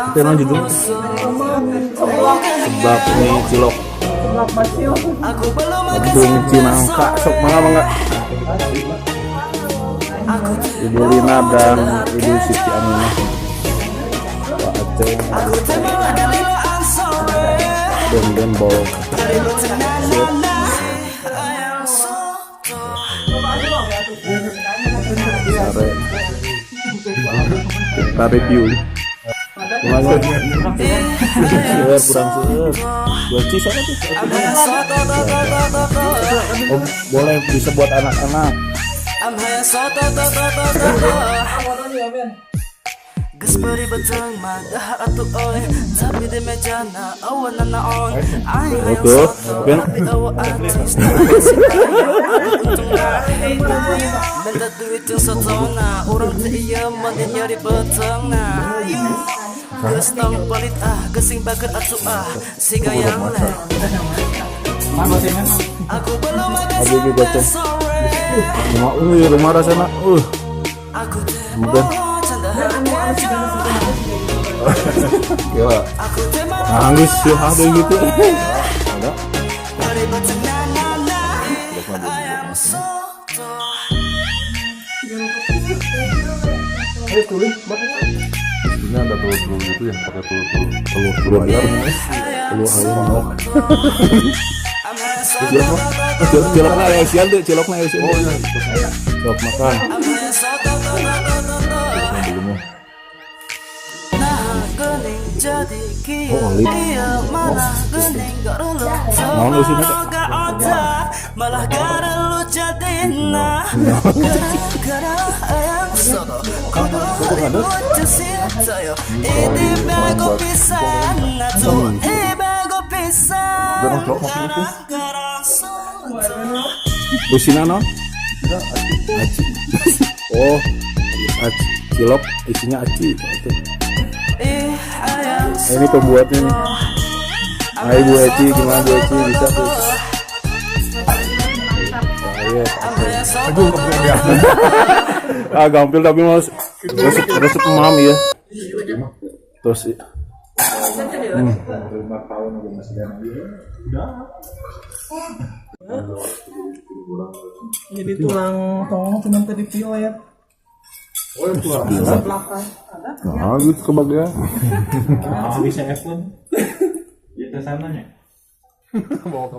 Itu emang judulnya sebab ini cilok Gedung Cinangka sok mangga Ibu Lina dan Ibu Siti Aminah Pak Aceh dan bol kita review kurang sana tuh boleh bisa buat anak-anak Gasperi batang madah atu oi tapi di meja na awan na naon ay hayang soto tapi awa artis benda duit yung soto na urang ta iya manin nyari batang na gustong palit gasing bagat atu sigayang le aku belum ada rumah rasanya aku kemudian gila nangis sih ada gitu ada ini ada telur gitu ya pakai telur ayam ciloknya ya sial deh ciloknya ya sial cilok makan oh lip mau lu sini malah gara lu jadi busina non oh cilok isinya aci ini pembuatnya nih. Nah, Ibu Eci gimana Bu Eci bisa tuh? Gampil tapi mas resep mam ya. Terus jadi tulang tongong cuma tadi pio ya. Oh, nah, gitu kebagian. Bisa F1. Kita sananya. Bawa ke